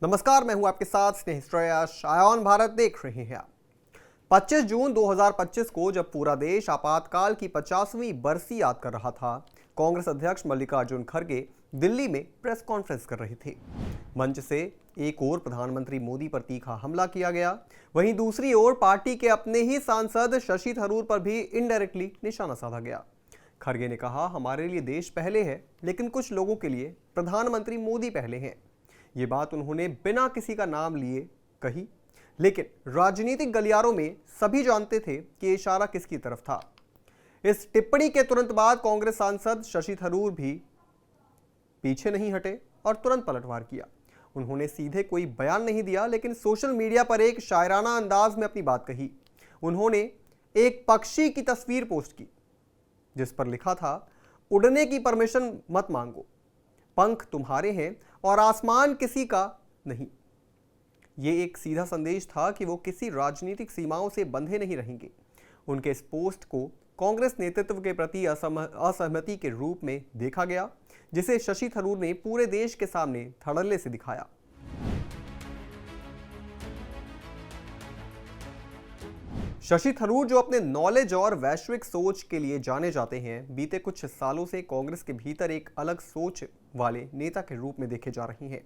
नमस्कार, मैं हूं आपके साथ स्नेह श्रेयस। आयान भारत देख रहे हैं आप। 25 जून 2025 को जब पूरा देश आपातकाल की 50वीं बरसी याद कर रहा था, कांग्रेस अध्यक्ष मल्लिकार्जुन खड़गे दिल्ली में प्रेस कॉन्फ्रेंस कर रहे थे। मंच से एक ओर प्रधानमंत्री मोदी पर तीखा हमला किया गया, वहीं दूसरी ओर पार्टी के अपने ही सांसद शशि थरूर पर भी इनडायरेक्टली निशाना साधा गया। खड़गे ने कहा, हमारे लिए देश पहले है, लेकिन कुछ लोगों के लिए प्रधानमंत्री मोदी पहले हैं। ये बात उन्होंने बिना किसी का नाम लिए कही, लेकिन राजनीतिक गलियारों में सभी जानते थे कि ये इशारा किसकी तरफ था। इस टिप्पणी के तुरंत बाद कांग्रेस सांसद शशि थरूर भी पीछे नहीं हटे और तुरंत पलटवार किया। उन्होंने सीधे कोई बयान नहीं दिया, लेकिन सोशल मीडिया पर एक शायराना अंदाज में अपनी बात कही। उन्होंने एक पक्षी की तस्वीर पोस्ट की जिस पर लिखा था, उड़ने की परमिशन मत मांगो, पंख तुम्हारे हैं और आसमान किसी का नहीं। ये एक सीधा संदेश था कि वो किसी राजनीतिक सीमाओं से बंधे नहीं रहेंगे। उनके इस पोस्ट को कांग्रेस नेतृत्व के प्रति असहमति के रूप में देखा गया, जिसे शशि थरूर ने पूरे देश के सामने धड़ल्ले से दिखाया। शशि थरूर, जो अपने नॉलेज और वैश्विक सोच के लिए जाने जाते हैं, बीते कुछ सालों से कांग्रेस के भीतर एक अलग सोच वाले नेता के रूप में देखे जा रहे हैं।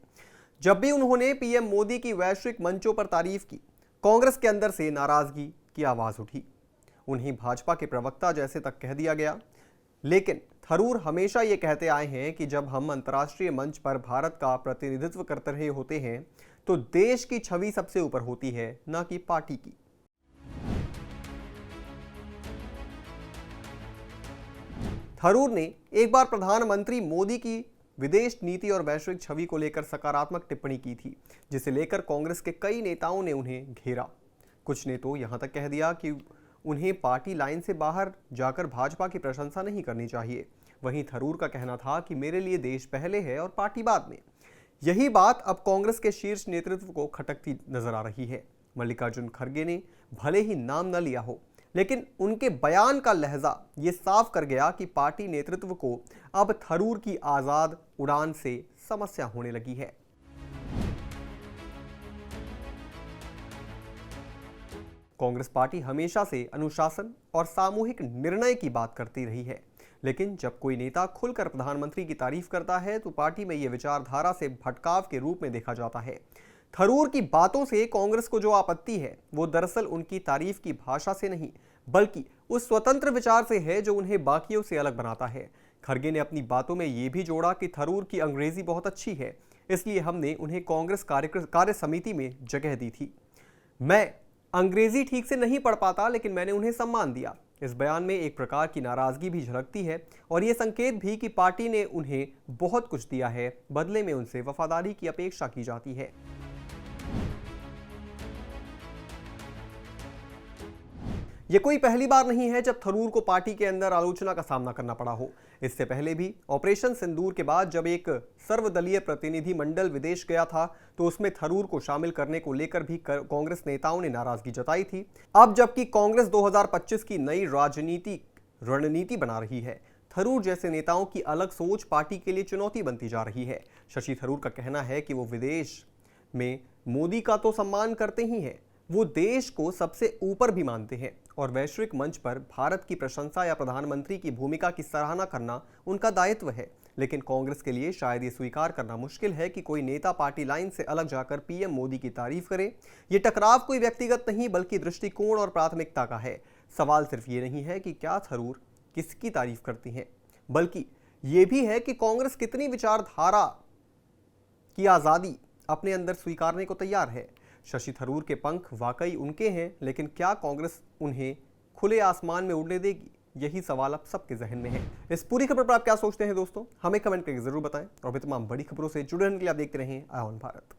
जब भी उन्होंने पीएम मोदी की वैश्विक मंचों पर तारीफ की, कांग्रेस के अंदर से नाराजगी की आवाज उठी। उन्हें भाजपा के प्रवक्ता जैसे तक कह दिया गया। लेकिन थरूर हमेशा ये कहते आए हैं कि जब हम अंतर्राष्ट्रीय मंच पर भारत का प्रतिनिधित्व करते रहे होते हैं, तो देश की छवि सबसे ऊपर होती है, न कि पार्टी की। थरूर ने एक बार प्रधानमंत्री मोदी की विदेश नीति और वैश्विक छवि को लेकर सकारात्मक टिप्पणी की थी, जिसे लेकर कांग्रेस के कई नेताओं ने उन्हें घेरा। कुछ ने तो यहां तक कह दिया कि उन्हें पार्टी लाइन से बाहर जाकर भाजपा की प्रशंसा नहीं करनी चाहिए। वहीं थरूर का कहना था कि मेरे लिए देश पहले है और पार्टी बाद में। यही बात अब कांग्रेस के शीर्ष नेतृत्व को खटकती नजर आ रही है। मल्लिकार्जुन खड़गे ने भले ही नाम न लिया हो, लेकिन उनके बयान का लहजा ये साफ कर गया कि पार्टी नेतृत्व को अब थरूर की आजाद उड़ान से समस्या होने लगी है। कांग्रेस पार्टी हमेशा से अनुशासन और सामूहिक निर्णय की बात करती रही है, लेकिन जब कोई नेता खुलकर प्रधानमंत्री की तारीफ करता है तो पार्टी में यह विचारधारा से भटकाव के रूप में देखा जाता है। थरूर की बातों से कांग्रेस को जो आपत्ति है, वो दरअसल उनकी तारीफ की भाषा से नहीं, बल्कि उस स्वतंत्र विचार से है जो उन्हें बाकियों से अलग बनाता है। खड़गे ने अपनी बातों में यह भी जोड़ा कि थरूर की अंग्रेजी बहुत अच्छी है, इसलिए हमने उन्हें कांग्रेस कार्य समिति में जगह दी थी। मैं अंग्रेजी ठीक से नहीं पढ़ पाता, लेकिन मैंने उन्हें सम्मान दिया। इस बयान में एक प्रकार की नाराजगी भी झलकती है और यह संकेत भी कि पार्टी ने उन्हें बहुत कुछ दिया है, बदले में उनसे वफादारी की अपेक्षा की जाती है। यह कोई पहली बार नहीं है जब थरूर को पार्टी के अंदर आलोचना का सामना करना पड़ा हो। इससे पहले भी ऑपरेशन सिंदूर के बाद जब एक सर्वदलीय प्रतिनिधि मंडल विदेश गया था, तो उसमें थरूर को शामिल करने को लेकर भी कांग्रेस नेताओं ने नाराजगी जताई थी। अब जबकि कांग्रेस 2025 की नई रणनीति बना रही है, थरूर जैसे नेताओं की अलग सोच पार्टी के लिए चुनौती बनती जा रही है। शशि थरूर का कहना है कि वो विदेश में मोदी का तो सम्मान करते ही हैं, वो देश को सबसे ऊपर भी मानते हैं और वैश्विक मंच पर भारत की प्रशंसा या प्रधानमंत्री की भूमिका की सराहना करना उनका दायित्व है। लेकिन कांग्रेस के लिए शायद ये स्वीकार करना मुश्किल है कि कोई नेता पार्टी लाइन से अलग जाकर पीएम मोदी की तारीफ करे। ये टकराव कोई व्यक्तिगत नहीं, बल्कि दृष्टिकोण और प्राथमिकता का है। सवाल सिर्फ ये नहीं है कि क्या थरूर किसकी तारीफ करती हैं, बल्कि ये भी है कि कांग्रेस कितनी विचारधारा की आज़ादी अपने अंदर स्वीकारने को तैयार है। शशि थरूर के पंख वाकई उनके हैं, लेकिन क्या कांग्रेस उन्हें खुले आसमान में उड़ने देगी? यही सवाल अब सबके जहन में है। इस पूरी खबर पर आप क्या सोचते हैं दोस्तों? हमें कमेंट करके जरूर बताएं और भी तमाम बड़ी खबरों से जुड़े रहने के लिए आप देखते रहें आयान भारत।